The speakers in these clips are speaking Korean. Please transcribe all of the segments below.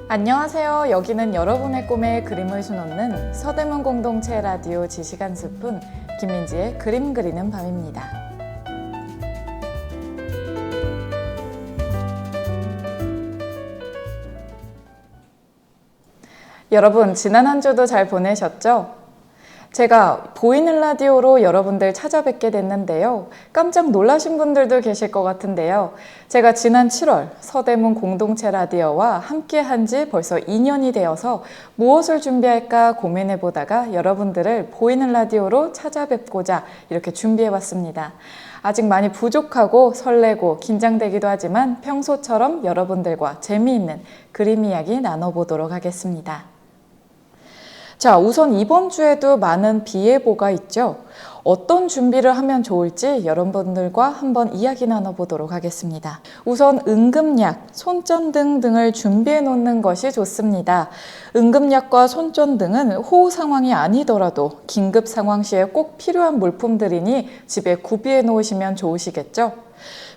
안녕하세요. 여기는 여러분의 꿈에 그림을 수놓는 서대문 공동체 라디오 지시간 스푼 김민지의 그림 그리는 밤입니다. 여러분, 지난 한 주도 잘 보내셨죠? 제가 보이는 라디오로 여러분들 찾아뵙게 됐는데요. 깜짝 놀라신 분들도 계실 것 같은데요. 제가 지난 7월 서대문 공동체 라디오와 함께 한 지 벌써 2년이 되어서 무엇을 준비할까 고민해 보다가 여러분들을 보이는 라디오로 찾아뵙고자 이렇게 준비해 봤습니다. 아직 많이 부족하고 설레고 긴장되기도 하지만 평소처럼 여러분들과 재미있는 그림 이야기 나눠보도록 하겠습니다. 자, 우선 이번 주에도 많은 비 예보가 있죠. 어떤 준비를 하면 좋을지 여러분들과 한번 이야기 나눠보도록 하겠습니다. 우선 응급약, 손전등 등을 준비해 놓는 것이 좋습니다. 응급약과 손전등은 호우 상황이 아니더라도 긴급 상황 시에 꼭 필요한 물품들이니 집에 구비해 놓으시면 좋으시겠죠.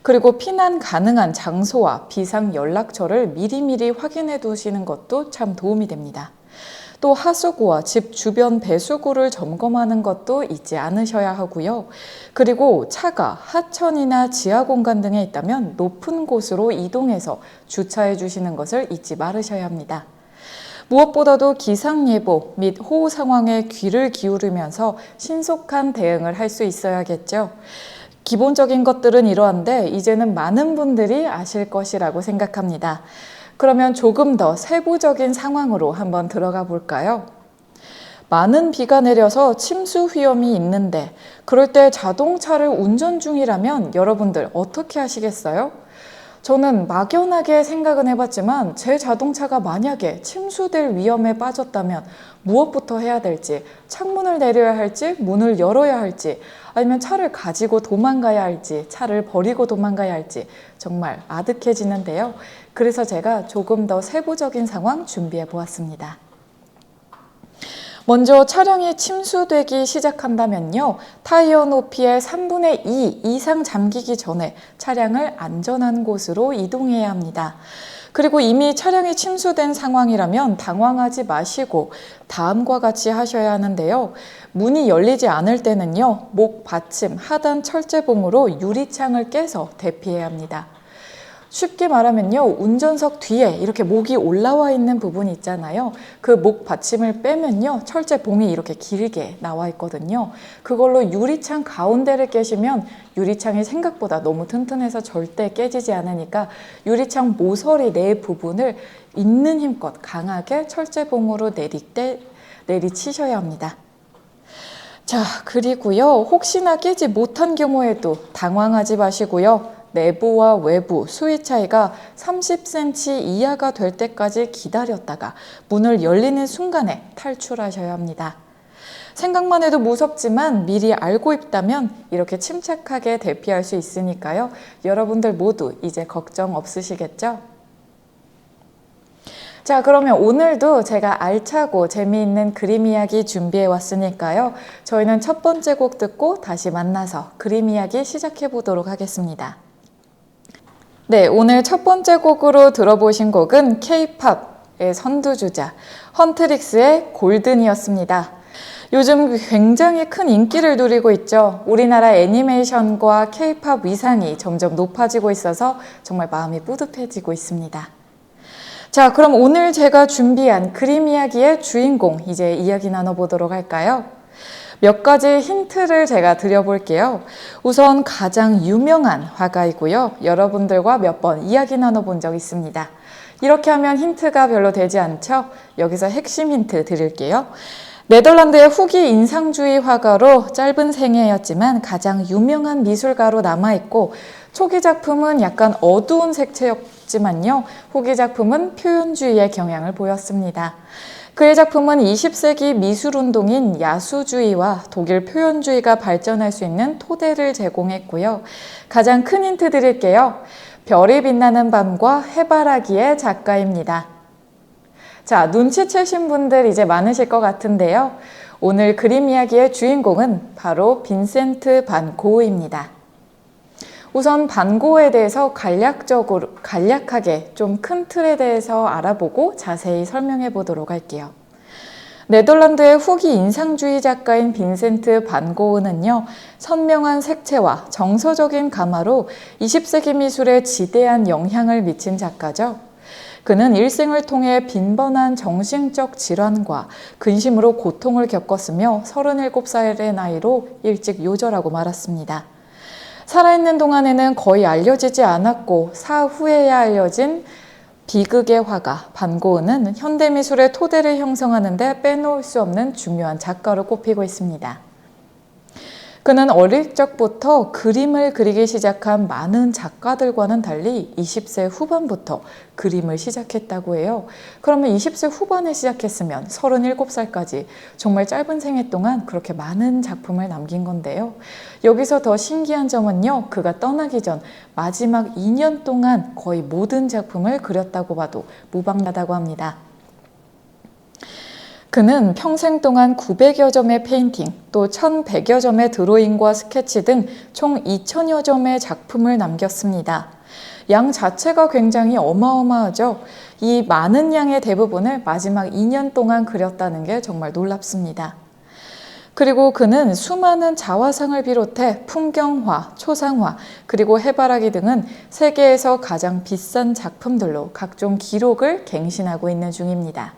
그리고 피난 가능한 장소와 비상 연락처를 미리미리 확인해 두시는 것도 참 도움이 됩니다. 또 하수구와 집 주변 배수구를 점검하는 것도 잊지 않으셔야 하고요. 그리고 차가 하천이나 지하 공간 등에 있다면 높은 곳으로 이동해서 주차해 주시는 것을 잊지 말으셔야 합니다. 무엇보다도 기상예보 및 호우 상황에 귀를 기울이면서 신속한 대응을 할 수 있어야겠죠. 기본적인 것들은 이러한데 이제는 많은 분들이 아실 것이라고 생각합니다. 그러면 조금 더 세부적인 상황으로 한번 들어가 볼까요? 많은 비가 내려서 침수 위험이 있는데 그럴 때 자동차를 운전 중이라면 여러분들 어떻게 하시겠어요? 저는 막연하게 생각은 해봤지만 제 자동차가 만약에 침수될 위험에 빠졌다면 무엇부터 해야 될지, 창문을 내려야 할지, 문을 열어야 할지, 아니면 차를 가지고 도망가야 할지, 차를 버리고 도망가야 할지 정말 아득해지는데요. 그래서 제가 조금 더 세부적인 상황 준비해 보았습니다. 먼저 차량이 침수되기 시작한다면요. 타이어 높이의 3분의 2 이상 잠기기 전에 차량을 안전한 곳으로 이동해야 합니다. 그리고 이미 차량이 침수된 상황이라면 당황하지 마시고 다음과 같이 하셔야 하는데요. 문이 열리지 않을 때는요. 목 받침 하단 철제봉으로 유리창을 깨서 대피해야 합니다. 쉽게 말하면요. 운전석 뒤에 이렇게 목이 올라와 있는 부분이 있잖아요. 그 목 받침을 빼면요. 철제봉이 이렇게 길게 나와 있거든요. 그걸로 유리창 가운데를 깨시면 유리창이 생각보다 너무 튼튼해서 절대 깨지지 않으니까 유리창 모서리 내 부분을 있는 힘껏 강하게 철제봉으로 내리치셔야 합니다. 자, 그리고요. 혹시나 깨지 못한 경우에도 당황하지 마시고요. 내부와 외부 수위 차이가 30cm 이하가 될 때까지 기다렸다가 문을 열리는 순간에 탈출하셔야 합니다. 생각만 해도 무섭지만 미리 알고 있다면 이렇게 침착하게 대피할 수 있으니까요. 여러분들 모두 이제 걱정 없으시겠죠? 자, 그러면 오늘도 제가 알차고 재미있는 그림 이야기 준비해 왔으니까요. 저희는 첫 번째 곡 듣고 다시 만나서 그림 이야기 시작해 보도록 하겠습니다. 네, 오늘 첫 번째 곡으로 들어보신 곡은 K-팝의 선두주자 헌트릭스의 골든이었습니다. 요즘 굉장히 큰 인기를 누리고 있죠. 우리나라 애니메이션과 K-팝 위상이 점점 높아지고 있어서 정말 마음이 뿌듯해지고 있습니다. 자, 그럼 오늘 제가 준비한 그림 이야기의 주인공 이제 이야기 나눠보도록 할까요? 몇 가지 힌트를 제가 드려볼게요. 우선 가장 유명한 화가이고요. 여러분들과 몇 번 이야기 나눠본 적 있습니다. 이렇게 하면 힌트가 별로 되지 않죠? 여기서 핵심 힌트 드릴게요. 네덜란드의 후기 인상주의 화가로 짧은 생애였지만 가장 유명한 미술가로 남아있고 초기 작품은 약간 어두운 색채였지만요. 후기 작품은 표현주의의 경향을 보였습니다. 그의 작품은 20세기 미술운동인 야수주의와 독일 표현주의가 발전할 수 있는 토대를 제공했고요. 가장 큰 힌트 드릴게요. 별이 빛나는 밤과 해바라기의 작가입니다. 자, 눈치채신 분들 이제 많으실 것 같은데요. 오늘 그림 이야기의 주인공은 바로 빈센트 반 고흐입니다. 우선 반 고흐에 대해서 간략하게 좀 큰 틀에 대해서 알아보고 자세히 설명해 보도록 할게요. 네덜란드의 후기 인상주의 작가인 빈센트 반 고흐는요, 선명한 색채와 정서적인 가마로 20세기 미술에 지대한 영향을 미친 작가죠. 그는 일생을 통해 빈번한 정신적 질환과 근심으로 고통을 겪었으며 37살의 나이로 일찍 요절하고 말았습니다. 살아있는 동안에는 거의 알려지지 않았고 사후에야 알려진 비극의 화가 반 고흐는 현대미술의 토대를 형성하는 데 빼놓을 수 없는 중요한 작가로 꼽히고 있습니다. 그는 어릴 적부터 그림을 그리기 시작한 많은 작가들과는 달리 20세 후반부터 그림을 시작했다고 해요. 그러면 20세 후반에 시작했으면 37살까지 정말 짧은 생애 동안 그렇게 많은 작품을 남긴 건데요. 여기서 더 신기한 점은요, 그가 떠나기 전 마지막 2년 동안 거의 모든 작품을 그렸다고 봐도 무방하다고 합니다. 그는 평생 동안 900여 점의 페인팅, 또 1100여 점의 드로잉과 스케치 등 총 2000여 점의 작품을 남겼습니다. 양 자체가 굉장히 어마어마하죠. 이 많은 양의 대부분을 마지막 2년 동안 그렸다는 게 정말 놀랍습니다. 그리고 그는 수많은 자화상을 비롯해 풍경화, 초상화, 그리고 해바라기 등은 세계에서 가장 비싼 작품들로 각종 기록을 갱신하고 있는 중입니다.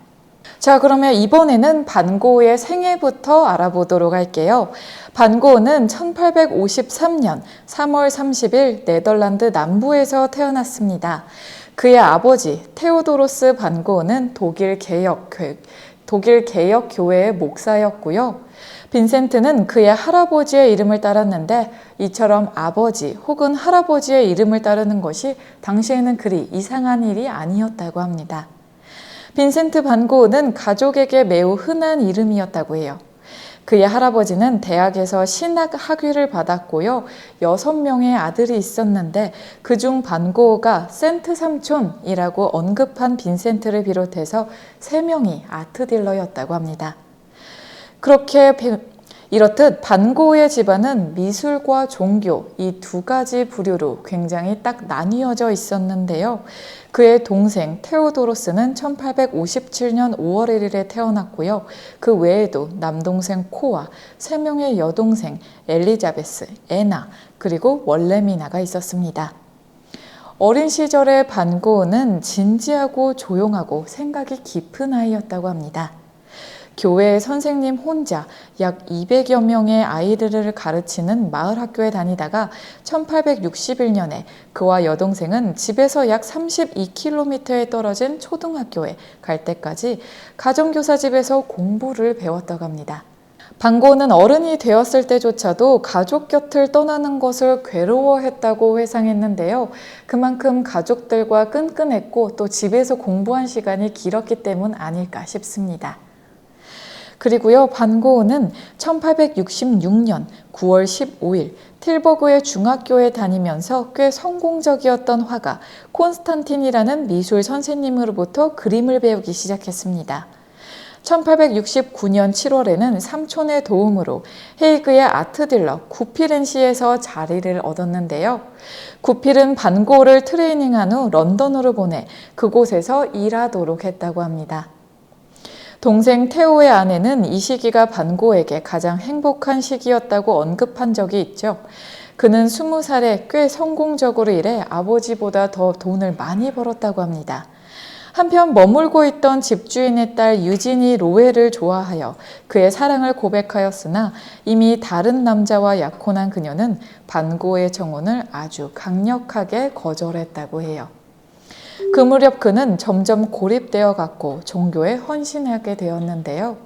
자, 그러면 이번에는 반 고흐의 생애부터 알아보도록 할게요. 반 고흐는 1853년 3월 30일 네덜란드 남부에서 태어났습니다. 그의 아버지 테오도로스 반 고흐는 독일 개혁 교회의 목사였고요. 빈센트는 그의 할아버지의 이름을 따랐는데 이처럼 아버지 혹은 할아버지의 이름을 따르는 것이 당시에는 그리 이상한 일이 아니었다고 합니다. 빈센트 반 고흐는 가족에게 매우 흔한 이름이었다고 해요. 그의 할아버지는 대학에서 신학 학위를 받았고요. 6명의 아들이 있었는데 그중 반 고흐가 센트 삼촌이라고 언급한 빈센트를 비롯해서 3명이 아트 딜러였다고 합니다. 이렇듯 반 고흐의 집안은 미술과 종교 이 두 가지 부류로 굉장히 딱 나뉘어져 있었는데요. 그의 동생 테오도로스는 1857년 5월 1일에 태어났고요. 그 외에도 남동생 코와 3명의 여동생 엘리자베스, 애나, 그리고 월레미나가 있었습니다. 어린 시절의 반 고흐는 진지하고 조용하고 생각이 깊은 아이였다고 합니다. 교회 선생님 혼자 약 200여 명의 아이들을 가르치는 마을 학교에 다니다가 1861년에 그와 여동생은 집에서 약 32km에 떨어진 초등학교에 갈 때까지 가정교사 집에서 공부를 배웠다고 합니다. 반 고흐는 어른이 되었을 때조차도 가족 곁을 떠나는 것을 괴로워했다고 회상했는데요. 그만큼 가족들과 끈끈했고 또 집에서 공부한 시간이 길었기 때문 아닐까 싶습니다. 그리고요, 반 고흐는 1866년 9월 15일 틸버그의 중학교에 다니면서 꽤 성공적이었던 화가 콘스탄틴이라는 미술 선생님으로부터 그림을 배우기 시작했습니다. 1869년 7월에는 삼촌의 도움으로 헤이그의 아트 딜러 구필앤시에서 자리를 얻었는데요. 구필은 반 고흐를 트레이닝한 후 런던으로 보내 그곳에서 일하도록 했다고 합니다. 동생 테오의 아내는 이 시기가 반 고흐에게 가장 행복한 시기였다고 언급한 적이 있죠. 그는 20살에 꽤 성공적으로 일해 아버지보다 더 돈을 많이 벌었다고 합니다. 한편 머물고 있던 집주인의 딸 유지니 로에를 좋아하여 그의 사랑을 고백하였으나 이미 다른 남자와 약혼한 그녀는 반 고흐의 청혼을 아주 강력하게 거절했다고 해요. 그 무렵 그는 점점 고립되어 갔고 종교에 헌신하게 되었는데요.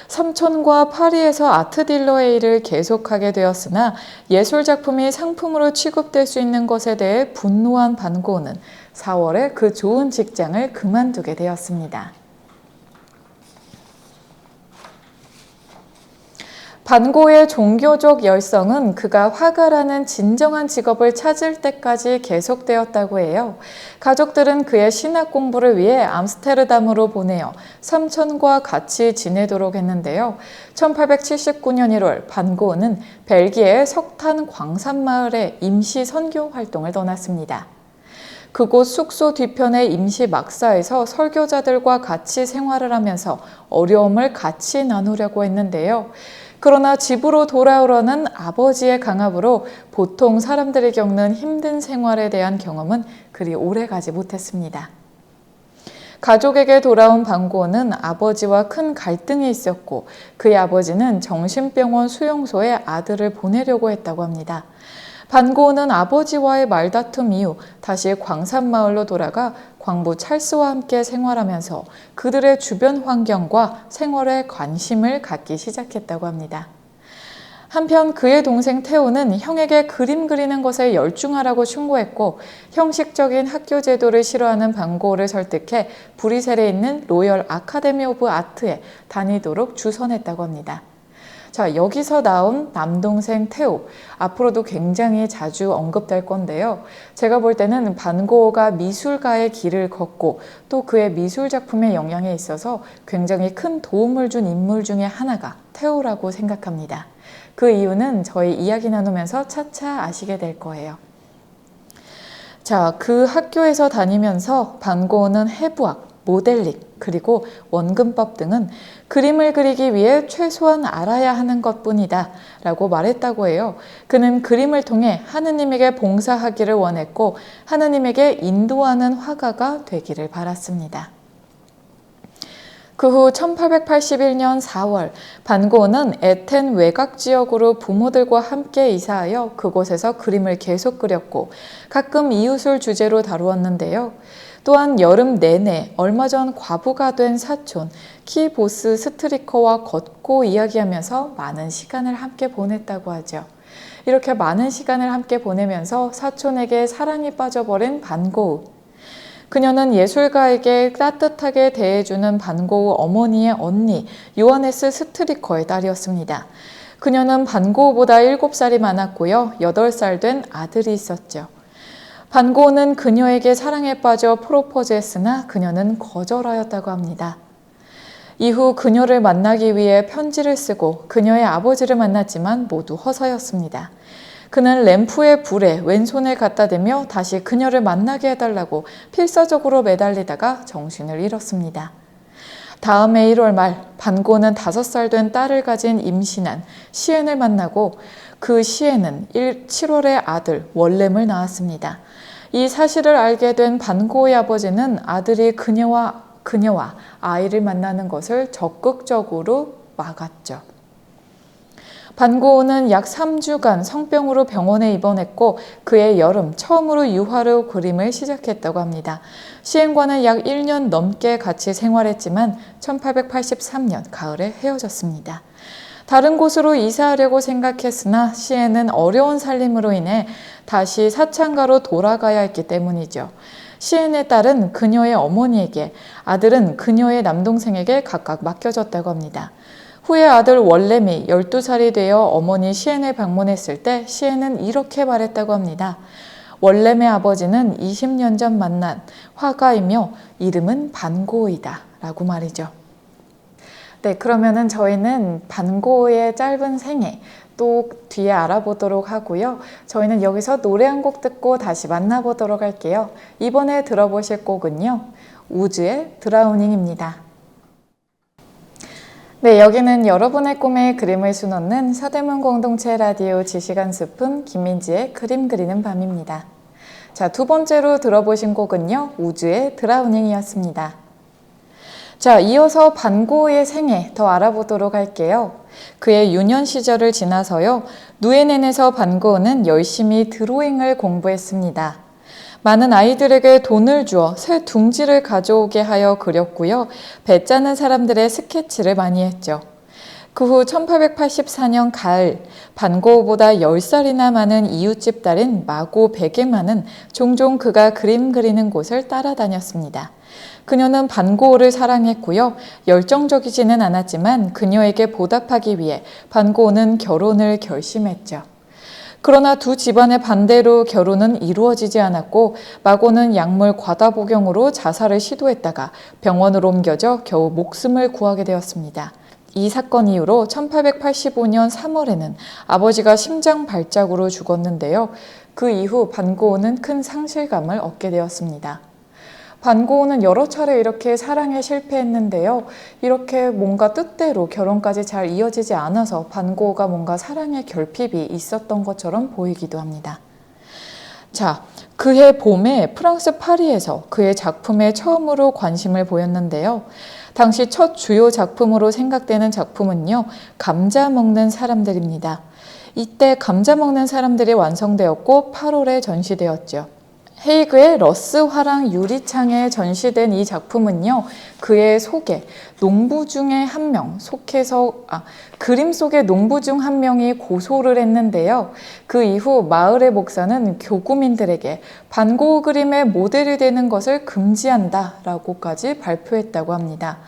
삼촌과 파리에서 아트 딜러의 일을 계속하게 되었으나 예술작품이 상품으로 취급될 수 있는 것에 대해 분노한 반 고흐는 4월에 그 좋은 직장을 그만두게 되었습니다. 반고의 종교적 열성은 그가 화가라는 진정한 직업을 찾을 때까지 계속되었다고 해요. 가족들은 그의 신학 공부를 위해 암스테르담으로 보내어 삼촌과 같이 지내도록 했는데요. 1879년 1월 반고는 벨기에의 석탄 광산 마을에 임시 선교 활동을 떠났습니다. 그곳 숙소 뒤편의 임시 막사에서 설교자들과 같이 생활을 하면서 어려움을 같이 나누려고 했는데요. 그러나 집으로 돌아오려는 아버지의 강압으로 보통 사람들이 겪는 힘든 생활에 대한 경험은 그리 오래가지 못했습니다. 가족에게 돌아온 반고는 아버지와 큰 갈등이 있었고 그의 아버지는 정신병원 수용소에 아들을 보내려고 했다고 합니다. 반고는 아버지와의 말다툼 이후 다시 광산마을로 돌아가 광부 찰스와 함께 생활하면서 그들의 주변 환경과 생활에 관심을 갖기 시작했다고 합니다. 한편 그의 동생 테오는 형에게 그림 그리는 것에 열중하라고 충고했고 형식적인 학교 제도를 싫어하는 반고를 설득해 브뤼셀에 있는 로열 아카데미 오브 아트에 다니도록 주선했다고 합니다. 자, 여기서 나온 남동생 테오, 앞으로도 굉장히 자주 언급될 건데요. 제가 볼 때는 반고가 미술가의 길을 걷고 또 그의 미술 작품의 영향에 있어서 굉장히 큰 도움을 준 인물 중에 하나가 테오라고 생각합니다. 그 이유는 저희 이야기 나누면서 차차 아시게 될 거예요. 자, 그 학교에서 다니면서 반고는 해부학, 모델링, 그리고 원근법 등은 그림을 그리기 위해 최소한 알아야 하는 것뿐이다 라고 말했다고 해요. 그는 그림을 통해 하느님에게 봉사하기를 원했고 하느님에게 인도하는 화가가 되기를 바랐습니다. 그 후 1881년 4월 반고는 에텐 외곽 지역으로 부모들과 함께 이사하여 그곳에서 그림을 계속 그렸고 가끔 이웃을 주제로 다루었는데요. 또한 여름 내내 얼마 전 과부가 된 사촌 키보스 스트리커와 걷고 이야기하면서 많은 시간을 함께 보냈다고 하죠. 이렇게 많은 시간을 함께 보내면서 사촌에게 사랑에 빠져버린 반고우. 그녀는 예술가에게 따뜻하게 대해주는 반고우 어머니의 언니 요하네스 스트리커의 딸이었습니다. 그녀는 반고우보다 7살이 많았고요. 8살 된 아들이 있었죠. 반고우는 그녀에게 사랑에 빠져 프로포즈했으나 그녀는 거절하였다고 합니다. 이후 그녀를 만나기 위해 편지를 쓰고 그녀의 아버지를 만났지만 모두 허사였습니다. 그는 램프의 불에 왼손을 갖다 대며 다시 그녀를 만나게 해달라고 필사적으로 매달리다가 정신을 잃었습니다. 다음해 1월 말 반고는 5살 된 딸을 가진 임신한 시엔을 만나고 그 시엔은 7월에 아들 월렘을 낳았습니다. 이 사실을 알게 된 반고의 아버지는 아들이 그녀와 아이를 만나는 것을 적극적으로 막았죠. 반고우는 약 3주간 성병으로 병원에 입원했고 그의 여름 처음으로 유화로 그림을 시작했다고 합니다. 시엔과는 약 1년 넘게 같이 생활했지만 1883년 가을에 헤어졌습니다. 다른 곳으로 이사하려고 생각했으나 시엔은 어려운 살림으로 인해 다시 사창가로 돌아가야 했기 때문이죠. 시엔의 딸은 그녀의 어머니에게, 아들은 그녀의 남동생에게 각각 맡겨졌다고 합니다. 후에 아들 월렘이 12살이 되어 어머니 시엔을 방문했을 때 시엔은 이렇게 말했다고 합니다. 월렘의 아버지는 20년 전 만난 화가이며 이름은 반고이다 라고 말이죠. 네, 그러면은 저희는 반고의 짧은 생애 또 뒤에 알아보도록 하고요. 저희는 여기서 노래 한 곡 듣고 다시 만나보도록 할게요. 이번에 들어보실 곡은요. 우즈의 드라우닝입니다. 네, 여기는 여러분의 꿈에 그림을 수놓는 서대문 공동체 라디오 지시간 스푼 김민지의 그림 그리는 밤입니다. 자, 두 번째로 들어보신 곡은요. 우즈의 드라우닝이었습니다. 자, 이어서 반고의 생애 더 알아보도록 할게요. 그의 유년 시절을 지나서요. 누에넨에서 반고는 열심히 드로잉을 공부했습니다. 많은 아이들에게 돈을 주어 새 둥지를 가져오게 하여 그렸고요. 배 짜는 사람들의 스케치를 많이 했죠. 그 후 1884년 가을 반고우보다 10살이나 많은 이웃집 딸인 마고 베게만은 종종 그가 그림 그리는 곳을 따라다녔습니다. 그녀는 반고우를 사랑했고요. 열정적이지는 않았지만 그녀에게 보답하기 위해 반고우는 결혼을 결심했죠. 그러나 두 집안의 반대로 결혼은 이루어지지 않았고 마고는 약물 과다 복용으로 자살을 시도했다가 병원으로 옮겨져 겨우 목숨을 구하게 되었습니다. 이 사건 이후로 1885년 3월에는 아버지가 심장 발작으로 죽었는데요. 그 이후 반고우는 큰 상실감을 얻게 되었습니다. 반고우는 여러 차례 이렇게 사랑에 실패했는데요. 이렇게 뭔가 뜻대로 결혼까지 잘 이어지지 않아서 반고우가 뭔가 사랑의 결핍이 있었던 것처럼 보이기도 합니다. 자, 그해 봄에 프랑스 파리에서 그의 작품에 처음으로 관심을 보였는데요. 당시 첫 주요 작품으로 생각되는 작품은요, 감자 먹는 사람들입니다. 이때 감자 먹는 사람들이 완성되었고 8월에 전시되었죠. 헤이그의 러스 화랑 유리창에 전시된 이 작품은요, 그의 속에 농부 중에 한 명, 그림 속의 농부 중 한 명이 고소를 했는데요. 그 이후 마을의 목사는 교구민들에게 반고우 그림의 모델이 되는 것을 금지한다라고까지 발표했다고 합니다.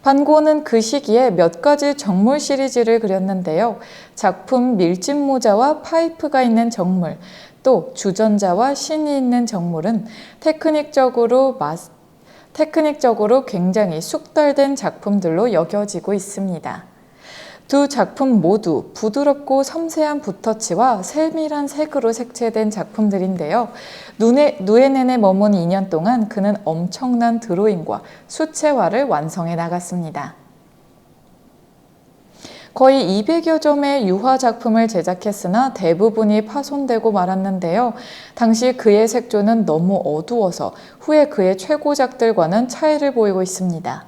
반고우는 그 시기에 몇 가지 정물 시리즈를 그렸는데요. 작품 밀짚 모자와 파이프가 있는 정물, 또 주전자와 신이 있는 정물은 테크닉적으로 굉장히 숙달된 작품들로 여겨지고 있습니다. 두 작품 모두 부드럽고 섬세한 붓터치와 세밀한 색으로 색채된 작품들인데요. 누에넨에 머문 2년 동안 그는 엄청난 드로잉과 수채화를 완성해 나갔습니다. 거의 200여 점의 유화 작품을 제작했으나 대부분이 파손되고 말았는데요. 당시 그의 색조는 너무 어두워서 후에 그의 최고작들과는 차이를 보이고 있습니다.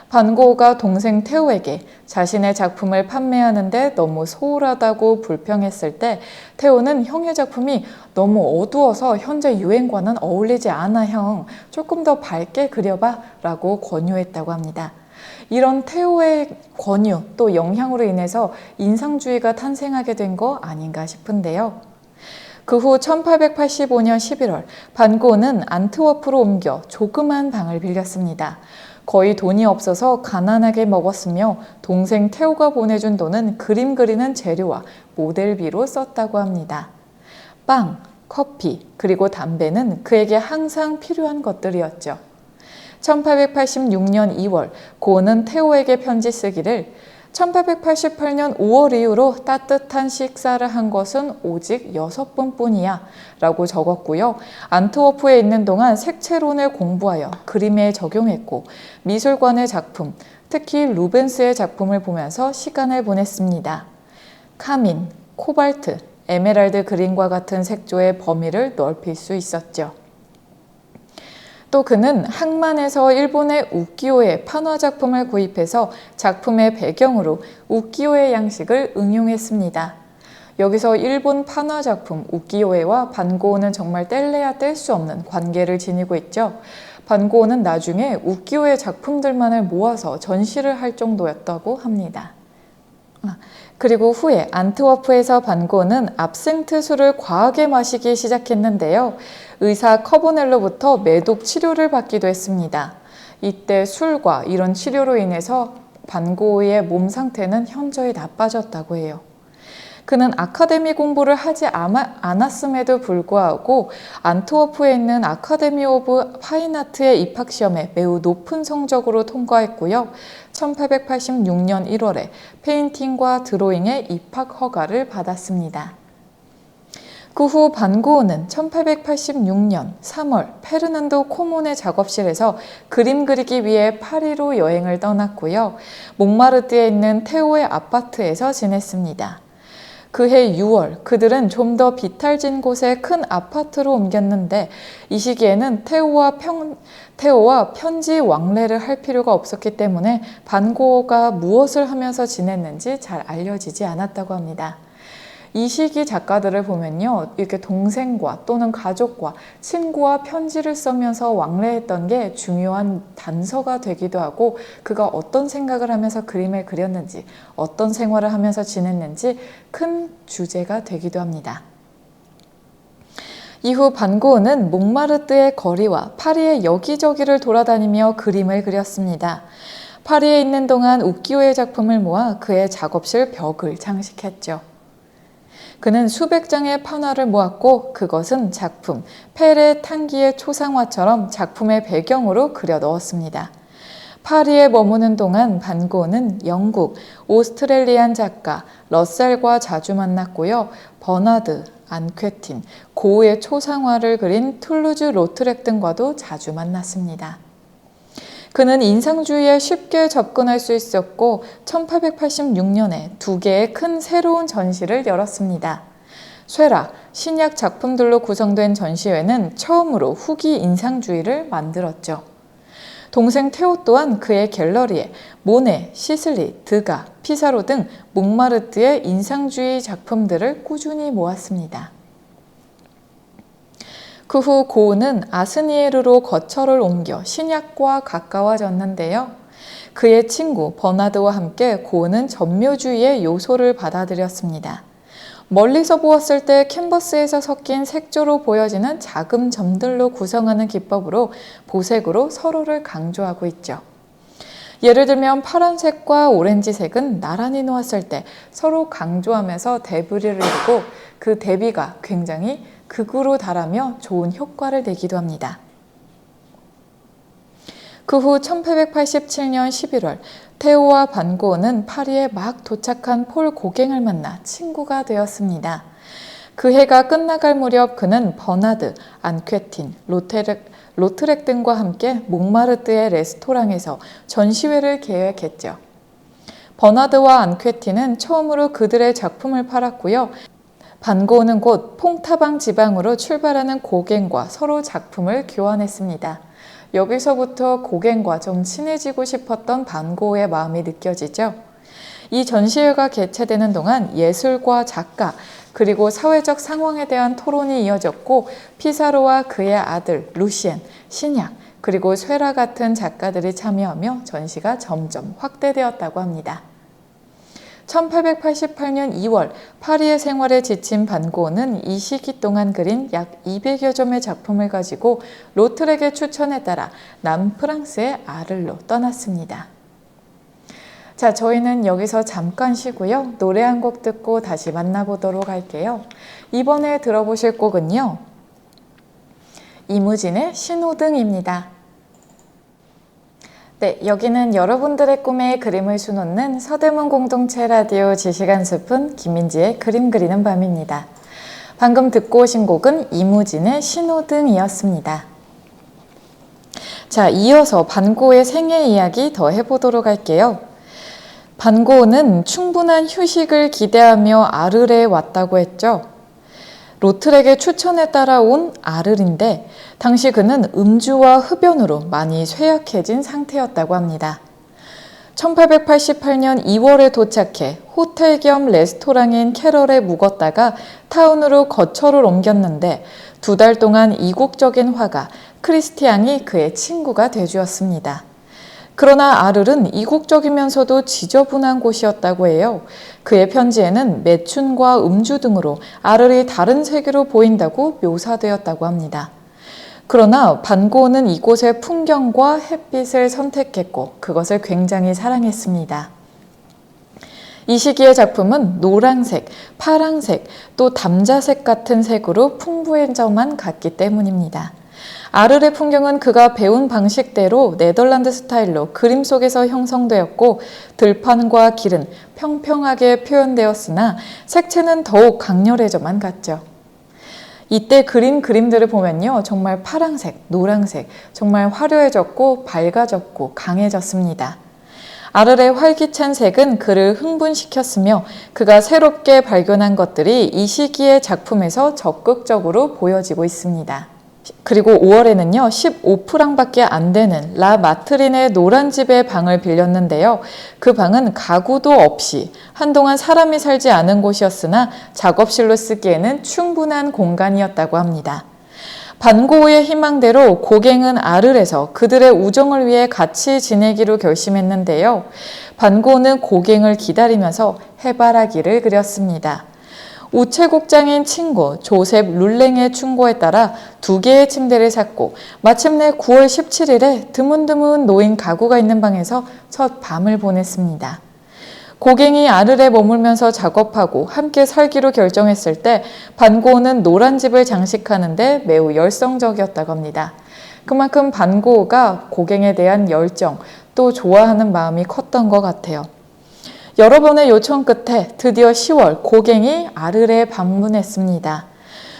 반고우가 동생 테오에게 자신의 작품을 판매하는데 너무 소홀하다고 불평했을 때 테오는 형의 작품이 너무 어두워서 현재 유행과는 어울리지 않아 형, 조금 더 밝게 그려봐 라고 권유했다고 합니다. 이런 테오의 권유 또 영향으로 인해서 인상주의가 탄생하게 된 거 아닌가 싶은데요. 그 후 1885년 11월 반고우는 안트워프로 옮겨 조그만 방을 빌렸습니다. 거의 돈이 없어서 가난하게 먹었으며 동생 테오가 보내준 돈은 그림 그리는 재료와 모델비로 썼다고 합니다. 빵, 커피, 그리고 담배는 그에게 항상 필요한 것들이었죠. 1886년 2월 고우는 테오에게 편지 쓰기를 1888년 5월 이후로 따뜻한 식사를 한 것은 오직 6번 뿐이야 라고 적었고요. 안트워프에 있는 동안 색채론을 공부하여 그림에 적용했고 미술관의 작품, 특히 루벤스의 작품을 보면서 시간을 보냈습니다. 카민, 코발트, 에메랄드 그린과 같은 색조의 범위를 넓힐 수 있었죠. 또 그는 항만에서 일본의 우키요의 판화 작품을 구입해서 작품의 배경으로 우키요의 양식을 응용했습니다. 여기서 일본 판화 작품 우키요에와 반고우는 정말 뗄래야 뗄 수 없는 관계를 지니고 있죠. 반고우는 나중에 우키요의 작품들만을 모아서 전시를 할 정도였다고 합니다. 그리고 후에 안트워프에서 반고우는 압생트 술을 과하게 마시기 시작했는데요. 의사 커버넬로부터 매독 치료를 받기도 했습니다. 이때 술과 이런 치료로 인해서 반고우의 몸 상태는 현저히 나빠졌다고 해요. 그는 아카데미 공부를 하지 않았음에도 불구하고 안트워프에 있는 아카데미 오브 파인아트의 입학시험에 매우 높은 성적으로 통과했고요. 1886년 1월에 페인팅과 드로잉의 입학 허가를 받았습니다. 그 후 반고우는 1886년 3월 페르난도 코몬의 작업실에서 그림 그리기 위해 파리로 여행을 떠났고요. 몽마르트에 있는 테오의 아파트에서 지냈습니다. 그해 6월 그들은 좀 더 비탈진 곳에 큰 아파트로 옮겼는데 이 시기에는 테오와 편지 왕래를 할 필요가 없었기 때문에 반고우가 무엇을 하면서 지냈는지 잘 알려지지 않았다고 합니다. 이 시기 작가들을 보면요, 이렇게 동생과 또는 가족과 친구와 편지를 쓰면서 왕래했던 게 중요한 단서가 되기도 하고 그가 어떤 생각을 하면서 그림을 그렸는지 어떤 생활을 하면서 지냈는지 큰 주제가 되기도 합니다. 이후 반고은은 몽마르트의 거리와 파리의 여기저기를 돌아다니며 그림을 그렸습니다. 파리에 있는 동안 우키요의 작품을 모아 그의 작업실 벽을 장식했죠. 그는 수백 장의 판화를 모았고 그것은 작품 페레 탄기의 초상화처럼 작품의 배경으로 그려 넣었습니다. 파리에 머무는 동안 반고은은 영국, 오스트레일리안 작가 러셀과 자주 만났고요. 버나드, 안퀘틴, 고흐의 초상화를 그린 툴루즈 로트렉 등과도 자주 만났습니다. 그는 인상주의에 쉽게 접근할 수 있었고 1886년에 두 개의 큰 새로운 전시를 열었습니다. 쇠락, 신약 작품들로 구성된 전시회는 처음으로 후기 인상주의를 만들었죠. 동생 테오 또한 그의 갤러리에 모네, 시슬리, 드가, 피사로 등 몽마르트의 인상주의 작품들을 꾸준히 모았습니다. 그 후 고흐는 아스니에르로 거처를 옮겨 신약과 가까워졌는데요. 그의 친구 버나드와 함께 고흐는 점묘주의의 요소를 받아들였습니다. 멀리서 보았을 때 캔버스에서 섞인 색조로 보여지는 작은 점들로 구성하는 기법으로 보색으로 서로를 강조하고 있죠. 예를 들면 파란색과 오렌지색은 나란히 놓았을 때 서로 강조하면서 대비를 이루고 그 대비가 굉장히 극으로 달하며 좋은 효과를 내기도 합니다. 그 후 1887년 11월 테오와 반고은은 파리에 막 도착한 폴 고갱을 만나 친구가 되었습니다. 그 해가 끝나갈 무렵 그는 버나드, 안퀘틴, 로트렉 등과 함께 몽마르트의 레스토랑에서 전시회를 계획했죠. 버나드와 안퀘틴은 처음으로 그들의 작품을 팔았고요. 반고은은 곧 퐁타방 지방으로 출발하는 고갱과 서로 작품을 교환했습니다. 여기서부터 고갱과 좀 친해지고 싶었던 반고의 마음이 느껴지죠. 이 전시회가 개최되는 동안 예술과 작가 그리고 사회적 상황에 대한 토론이 이어졌고 피사로와 그의 아들 루시엔, 신약 그리고 쇠라 같은 작가들이 참여하며 전시가 점점 확대되었다고 합니다. 1888년 2월 파리의 생활에 지친 반고은은 이 시기 동안 그린 약 200여 점의 작품을 가지고 로트렉의 추천에 따라 남프랑스의 아를로 떠났습니다. 자, 저희는 여기서 잠깐 쉬고요. 노래 한 곡 듣고 다시 만나보도록 할게요. 이번에 들어보실 곡은요. 이무진의 신호등입니다. 네, 여기는 여러분들의 꿈에 그림을 수놓는 서대문 공동체 라디오 지시간 스푼 김민지의 그림 그리는 밤입니다. 방금 듣고 오신 곡은 이무진의 신호등이었습니다. 자, 이어서 반고의 생애 이야기 더 해보도록 할게요. 반고는 충분한 휴식을 기대하며 아르레에 왔다고 했죠. 로트렉의 추천에 따라온 아르인데 당시 그는 음주와 흡연으로 많이 쇠약해진 상태였다고 합니다. 1888년 2월에 도착해 호텔 겸 레스토랑인 캐럴에 묵었다가 타운으로 거처를 옮겼는데 2달 동안 이국적인 화가 크리스티앙이 그의 친구가 되주었습니다. 그러나 아르는 이국적이면서도 지저분한 곳이었다고 해요. 그의 편지에는 매춘과 음주 등으로 아르이 다른 세계로 보인다고 묘사되었다고 합니다. 그러나 반고는 이곳의 풍경과 햇빛을 선택했고 그것을 굉장히 사랑했습니다. 이 시기의 작품은 노란색, 파랑색, 또 담자색 같은 색으로 풍부해져만 갔기 때문입니다. 아르의 풍경은 그가 배운 방식대로 네덜란드 스타일로 그림 속에서 형성되었고 들판과 길은 평평하게 표현되었으나 색채는 더욱 강렬해져만 갔죠. 이때 그린 그림들을 보면요. 정말 파랑색, 노란색, 정말 화려해졌고 밝아졌고 강해졌습니다. 아르의 활기찬 색은 그를 흥분시켰으며 그가 새롭게 발견한 것들이 이 시기의 작품에서 적극적으로 보여지고 있습니다. 그리고 5월에는요 15프랑밖에 안 되는 라 마트린의 노란 집의 방을 빌렸는데요. 그 방은 가구도 없이 한동안 사람이 살지 않은 곳이었으나 작업실로 쓰기에는 충분한 공간이었다고 합니다. 반고의 희망대로 고갱은 아르에서 그들의 우정을 위해 같이 지내기로 결심했는데요. 반고는 고갱을 기다리면서 해바라기를 그렸습니다. 우체국장인 친구 조셉 룰랭의 충고에 따라 2개의 침대를 샀고 마침내 9월 17일에 드문드문 놓인 가구가 있는 방에서 첫 밤을 보냈습니다. 고갱이 아르레 머물면서 작업하고 함께 살기로 결정했을 때 반고은은 노란 집을 장식하는 데 매우 열성적이었다고 합니다. 그만큼 반고우가 고갱에 대한 열정, 또 좋아하는 마음이 컸던 것 같아요. 여러 번의 요청 끝에 드디어 10월 고갱이 아르레에 방문했습니다.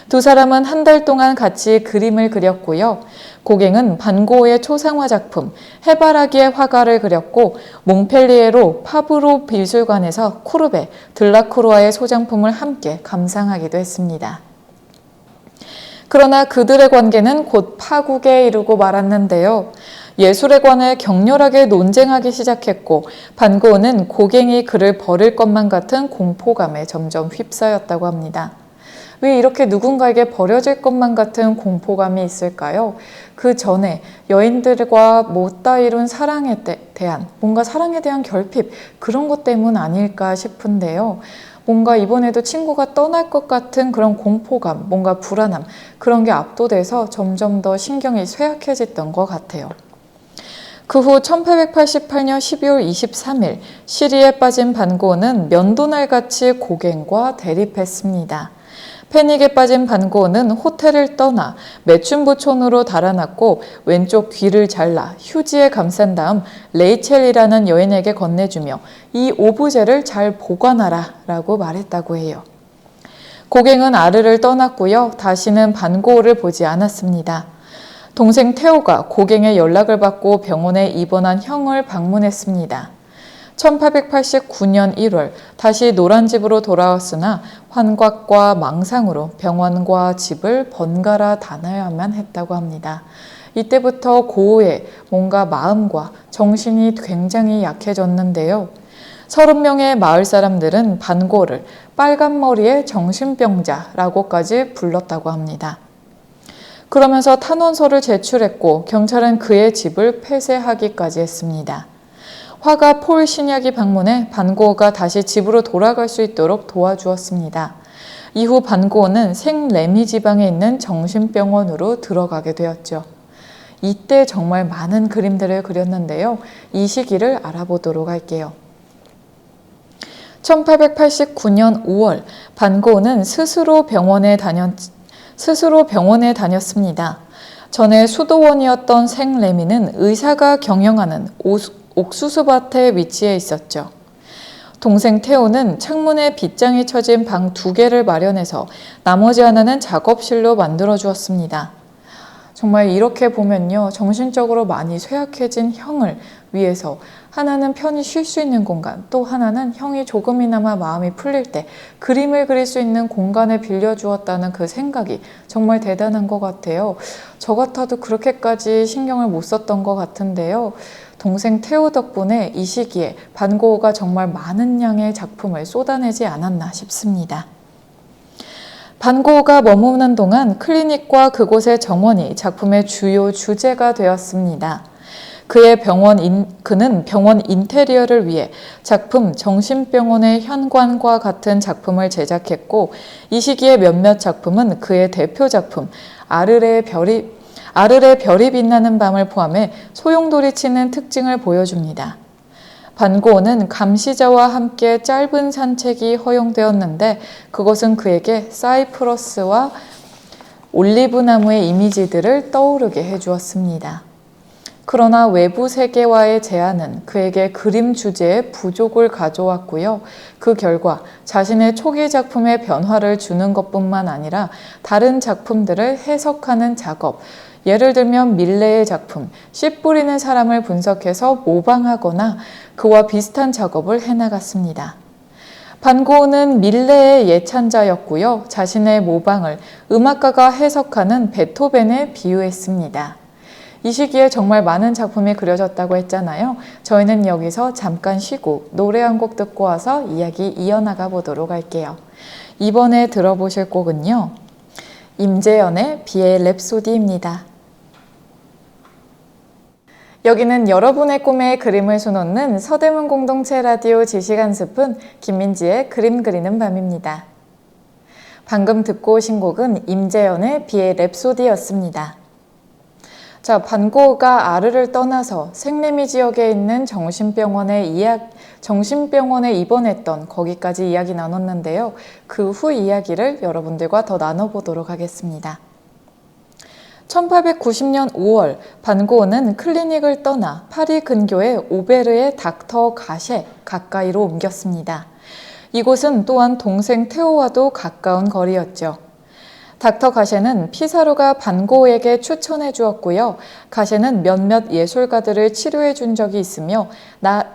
두 사람은 한 달 동안 같이 그림을 그렸고요. 고갱은 반고우의 초상화 작품 해바라기의 화가를 그렸고 몽펠리에로 파브로 미술관에서 쿠르베, 들라크루아의 소장품을 함께 감상하기도 했습니다. 그러나 그들의 관계는 곧 파국에 이르고 말았는데요. 예술의 관을 격렬하게 논쟁하기 시작했고 반고우는 고갱이 그를 버릴 것만 같은 공포감에 점점 휩싸였다고 합니다. 왜 이렇게 누군가에게 버려질 것만 같은 공포감이 있을까요? 그 전에 여인들과 못다 이룬 사랑에 대한 뭔가 사랑에 대한 결핍 그런 것 때문 아닐까 싶은데요. 뭔가 이번에도 친구가 떠날 것 같은 그런 공포감, 뭔가 불안함 그런 게 압도돼서 점점 더 신경이 쇠약해졌던 것 같아요. 그 후 1888년 12월 23일 시리에 빠진 반고은은 면도날같이 고갱과 대립했습니다. 패닉에 빠진 반고은은 호텔을 떠나 매춘부촌으로 달아났고 왼쪽 귀를 잘라 휴지에 감싼 다음 레이첼이라는 여인에게 건네주며 이 오브제를 잘 보관하라 라고 말했다고 해요. 고갱은 아르를 떠났고요. 다시는 반고우를 보지 않았습니다. 동생 테오가 고갱의 연락을 받고 병원에 입원한 형을 방문했습니다. 1889년 1월 다시 노란 집으로 돌아왔으나 환각과 망상으로 병원과 집을 번갈아 다녀야만 했다고 합니다. 이때부터 고우의 뭔가 마음과 정신이 굉장히 약해졌는데요. 30명의 마을 사람들은 반고우를 빨간 머리의 정신병자라고까지 불렀다고 합니다. 그러면서 탄원서를 제출했고 경찰은 그의 집을 폐쇄하기까지 했습니다. 화가 폴 신약이 방문해 반고우가 다시 집으로 돌아갈 수 있도록 도와주었습니다. 이후 반고우는 생레미 지방에 있는 정신병원으로 들어가게 되었죠. 이때 정말 많은 그림들을 그렸는데요. 이 시기를 알아보도록 할게요. 1889년 5월 반고우는 스스로 병원에 다녔습니다. 전에 수도원이었던 생레미는 의사가 경영하는 옥수수밭에 위치해 있었죠. 동생 테오는 창문에 빗장이 쳐진 방 2개를 마련해서 나머지 하나는 작업실로 만들어 주었습니다. 정말 이렇게 보면요. 정신적으로 많이 쇠약해진 형을 위해서 하나는 편히 쉴 수 있는 공간, 또 하나는 형이 조금이나마 마음이 풀릴 때 그림을 그릴 수 있는 공간을 빌려주었다는 그 생각이 정말 대단한 것 같아요. 저 같아도 그렇게까지 신경을 못 썼던 것 같은데요. 동생 테오 덕분에 이 시기에 반고우가 정말 많은 양의 작품을 쏟아내지 않았나 싶습니다. 반고우가 머무는 동안 클리닉과 그곳의 정원이 작품의 주요 주제가 되었습니다. 그는 병원 인테리어를 위해 작품 정신병원의 현관과 같은 작품을 제작했고 이 시기에 몇몇 작품은 그의 대표 작품 아르레 별이 빛나는 밤을 포함해 소용돌이치는 특징을 보여줍니다. 반고우는 감시자와 함께 짧은 산책이 허용되었는데 그것은 그에게 사이프러스와 올리브 나무의 이미지들을 떠오르게 해주었습니다. 그러나 외부 세계와의 제한은 그에게 그림 주제에 부족을 가져왔고요. 그 결과 자신의 초기 작품에 변화를 주는 것뿐만 아니라 다른 작품들을 해석하는 작업, 예를 들면 밀레의 작품, 씨 뿌리는 사람을 분석해서 모방하거나 그와 비슷한 작업을 해나갔습니다. 반고우는 밀레의 예찬자였고요. 자신의 모방을 음악가가 해석하는 베토벤에 비유했습니다. 이 시기에 정말 많은 작품이 그려졌다고 했잖아요. 저희는 여기서 잠깐 쉬고 노래 한 곡 듣고 와서 이야기 이어나가 보도록 할게요. 이번에 들어보실 곡은요. 임재현의 비의 랩소디입니다. 여기는 여러분의 꿈에 그림을 수놓는 서대문 공동체 라디오 지식한 스푼 김민지의 그림 그리는 밤입니다. 방금 듣고 오신 곡은 임재현의 비의 랩소디였습니다. 자, 반고흐가 아르를 떠나서 생레미 지역에 있는 정신병원에 입원했던 거기까지 이야기 나눴는데요. 그 후 이야기를 여러분들과 더 나눠보도록 하겠습니다. 1890년 5월 반고흐는 클리닉을 떠나 파리 근교의 오베르의 닥터 가셰 가까이로 옮겼습니다. 이곳은 또한 동생 테오와도 가까운 거리였죠. 닥터 가셰는 피사로가 반고흐에게 추천해 주었고요. 가셰는 몇몇 예술가들을 치료해 준 적이 있으며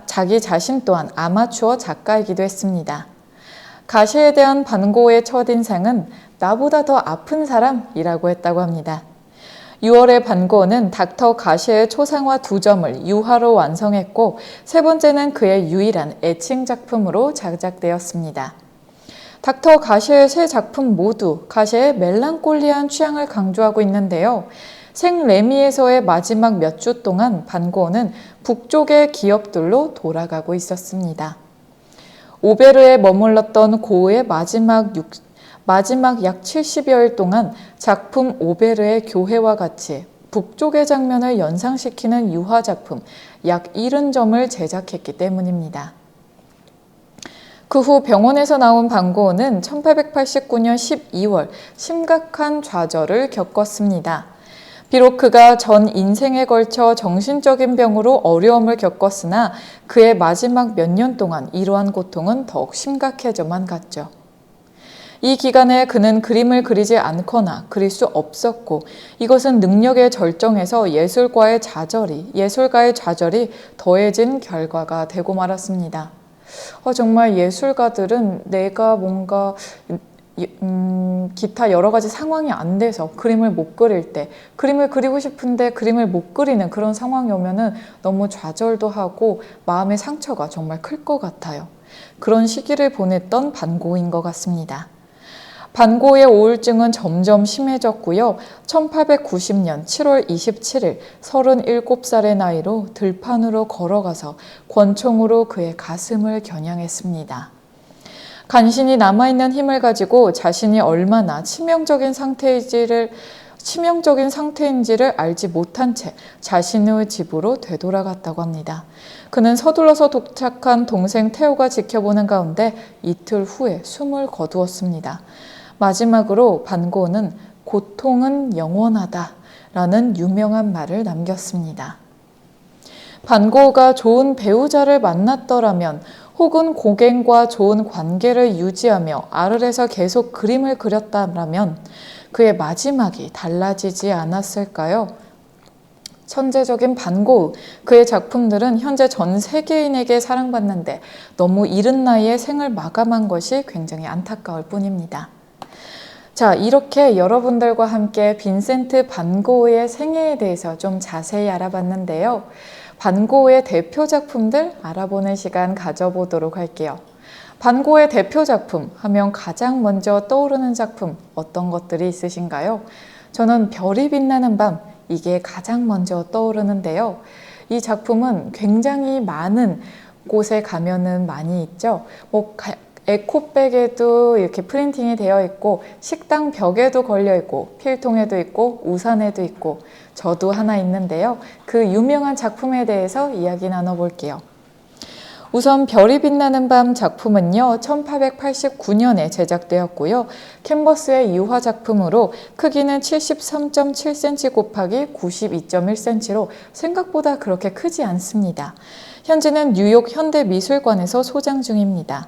자기 자신 또한 아마추어 작가이기도 했습니다. 가셰에 대한 반고흐의 첫인상은 나보다 더 아픈 사람이라고 했다고 합니다. 6월에 반고흐는 닥터 가셰의 초상화 2점을 유화로 완성했고 세 번째는 그의 유일한 애칭 작품으로 제작되었습니다. 닥터 가셰의 세 작품 모두 가셰의 멜랑콜리한 취향을 강조하고 있는데요. 생레미에서의 마지막 몇 주 동안 반고흐는 북쪽의 기업들로 돌아가고 있었습니다. 오베르에 머물렀던 고흐의 마지막 약 70여일 동안 작품 오베르의 교회와 같이 북쪽의 장면을 연상시키는 유화 작품 약 70점을 제작했기 때문입니다. 그 후 병원에서 나온 반고흐는 1889년 12월 심각한 좌절을 겪었습니다. 비록 그가 전 인생에 걸쳐 정신적인 병으로 어려움을 겪었으나 그의 마지막 몇 년 동안 이러한 고통은 더욱 심각해져만 갔죠. 이 기간에 그는 그림을 그리지 않거나 그릴 수 없었고 이것은 능력의 절정에서 예술가의 좌절이 더해진 결과가 되고 말았습니다. 정말 예술가들은 내가 뭔가 기타 여러 가지 상황이 안 돼서 그림을 못 그릴 때 그림을 그리고 싶은데 그림을 못 그리는 그런 상황이 오면은 너무 좌절도 하고 마음의 상처가 정말 클 것 같아요. 그런 시기를 보냈던 반고흐인 것 같습니다. 반고흐의 우울증은 점점 심해졌고요. 1890년 7월 27일 37살의 나이로 들판으로 걸어가서 권총으로 그의 가슴을 겨냥했습니다. 간신히 남아있는 힘을 가지고 자신이 얼마나 치명적인 상태인지를 알지 못한 채 자신의 집으로 되돌아갔다고 합니다. 그는 서둘러서 도착한 동생 테오가 지켜보는 가운데 이틀 후에 숨을 거두었습니다. 마지막으로 반고흐는 고통은 영원하다 라는 유명한 말을 남겼습니다. 반고흐가 좋은 배우자를 만났더라면 혹은 고갱과 좋은 관계를 유지하며 아르에서 계속 그림을 그렸다면 그의 마지막이 달라지지 않았을까요? 천재적인 반고흐, 그의 작품들은 현재 전 세계인에게 사랑받는데 너무 이른 나이에 생을 마감한 것이 굉장히 안타까울 뿐입니다. 자, 이렇게 여러분들과 함께 빈센트 반 고흐의 생애에 대해서 좀 자세히 알아봤는데요. 반 고흐의 대표 작품들 알아보는 시간 가져보도록 할게요. 반 고흐의 대표 작품 하면 가장 먼저 떠오르는 작품 어떤 것들이 있으신가요? 저는 별이 빛나는 밤, 이게 가장 먼저 떠오르는데요. 이 작품은 굉장히 많은 곳에 가면은 많이 있죠. 에코백에도 이렇게 프린팅이 되어 있고 식당 벽에도 걸려 있고 필통에도 있고 우산에도 있고 저도 하나 있는데요. 그 유명한 작품에 대해서 이야기 나눠볼게요. 우선 별이 빛나는 밤 작품은요. 1889년에 제작되었고요. 캔버스의 유화 작품으로 크기는 73.7cm 곱하기 92.1cm로 생각보다 그렇게 크지 않습니다. 현재는 뉴욕 현대미술관에서 소장 중입니다.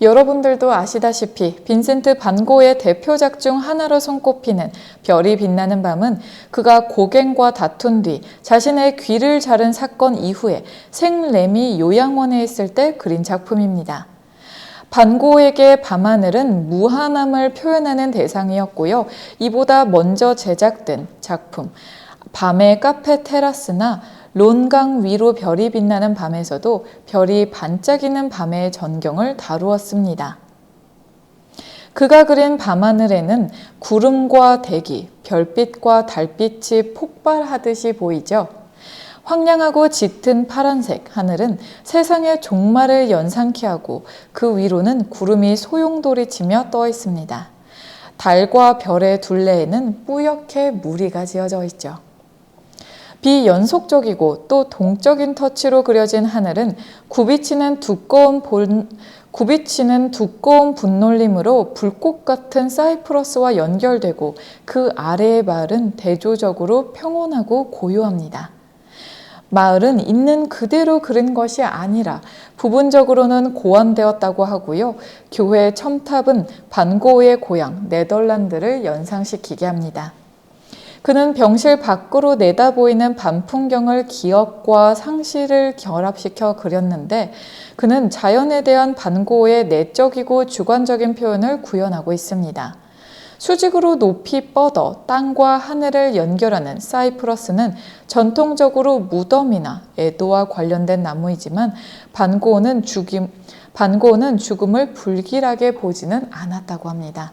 여러분들도 아시다시피 빈센트 반 고흐의 대표작 중 하나로 손꼽히는 별이 빛나는 밤은 그가 고갱과 다툰 뒤 자신의 귀를 자른 사건 이후에 생레미 요양원에 있을 때 그린 작품입니다. 반 고흐에게 밤하늘은 무한함을 표현하는 대상이었고요. 이보다 먼저 제작된 작품 밤의 카페 테라스나 론강 위로 별이 빛나는 밤에서도 별이 반짝이는 밤의 전경을 다루었습니다. 그가 그린 밤하늘에는 구름과 대기, 별빛과 달빛이 폭발하듯이 보이죠. 황량하고 짙은 파란색 하늘은 세상의 종말을 연상케 하고 그 위로는 구름이 소용돌이치며 떠 있습니다. 달과 별의 둘레에는 뿌옇게 무리가 지어져 있죠. 비연속적이고 또 동적인 터치로 그려진 하늘은 굽이치는 두꺼운 분놀림으로 불꽃 같은 사이프러스와 연결되고 그 아래의 마을은 대조적으로 평온하고 고요합니다. 마을은 있는 그대로 그린 것이 아니라 부분적으로는 고안되었다고 하고요. 교회 첨탑은 반 고흐의 고향 네덜란드를 연상시키게 합니다. 그는 병실 밖으로 내다보이는 밤 풍경을 기억과 상실을 결합시켜 그렸는데 그는 자연에 대한 반 고흐의 내적이고 주관적인 표현을 구현하고 있습니다. 수직으로 높이 뻗어 땅과 하늘을 연결하는 사이프러스는 전통적으로 무덤이나 애도와 관련된 나무이지만 반 고흐는 죽음을 불길하게 보지는 않았다고 합니다.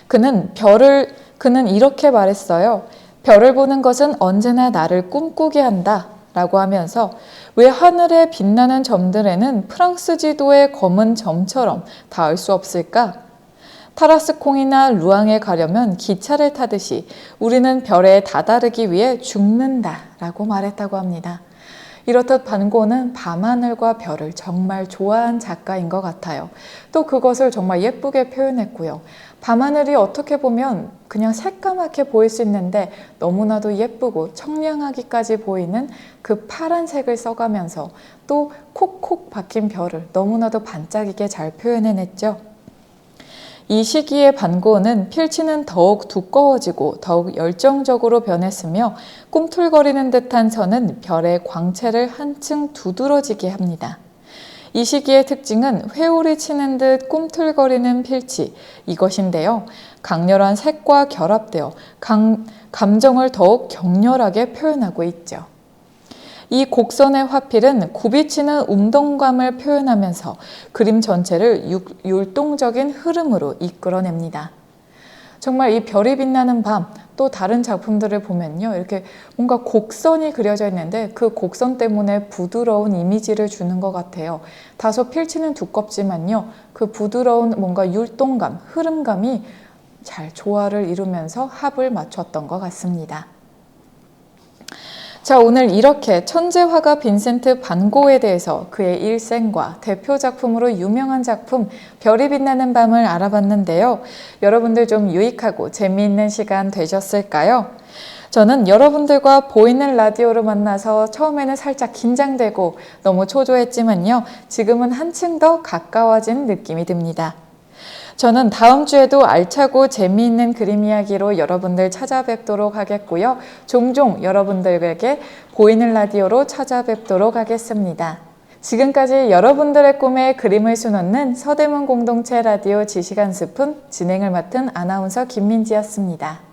그는 이렇게 말했어요. 별을 보는 것은 언제나 나를 꿈꾸게 한다 라고 하면서 왜 하늘에 빛나는 점들에는 프랑스 지도의 검은 점처럼 닿을 수 없을까? 타라스콩이나 루앙에 가려면 기차를 타듯이 우리는 별에 다다르기 위해 죽는다 라고 말했다고 합니다. 이렇듯 반 고흐는 밤하늘과 별을 정말 좋아한 작가인 것 같아요. 또 그것을 정말 예쁘게 표현했고요. 밤하늘이 어떻게 보면 그냥 새까맣게 보일 수 있는데 너무나도 예쁘고 청량하기까지 보이는 그 파란색을 써가면서 또 콕콕 박힌 별을 너무나도 반짝이게 잘 표현해냈죠. 이 시기의 반 고흐는 필치는 더욱 두꺼워지고 더욱 열정적으로 변했으며 꿈틀거리는 듯한 선은 별의 광채를 한층 두드러지게 합니다. 이 시기의 특징은 회오리 치는 듯 꿈틀거리는 필치, 이것인데요. 강렬한 색과 결합되어 감정을 더욱 격렬하게 표현하고 있죠. 이 곡선의 화필은 굽이치는 운동감을 표현하면서 그림 전체를 율동적인 흐름으로 이끌어냅니다. 정말 이 별이 빛나는 밤, 또 다른 작품들을 보면요. 이렇게 뭔가 곡선이 그려져 있는데 그 곡선 때문에 부드러운 이미지를 주는 것 같아요. 다소 필치는 두껍지만요. 그 부드러운 뭔가 율동감, 흐름감이 잘 조화를 이루면서 합을 맞췄던 것 같습니다. 자, 오늘 이렇게 천재 화가 빈센트 반 고흐에 대해서 그의 일생과 대표 작품으로 유명한 작품 별이 빛나는 밤을 알아봤는데요. 여러분들 좀 유익하고 재미있는 시간 되셨을까요? 저는 여러분들과 보이는 라디오로 만나서 처음에는 살짝 긴장되고 너무 초조했지만요. 지금은 한층 더 가까워진 느낌이 듭니다. 저는 다음 주에도 알차고 재미있는 그림 이야기로 여러분들 찾아뵙도록 하겠고요. 종종 여러분들에게 보이는 라디오로 찾아뵙도록 하겠습니다. 지금까지 여러분들의 꿈에 그림을 수놓는 서대문 공동체 라디오 지시간 스푼 진행을 맡은 아나운서 김민지였습니다.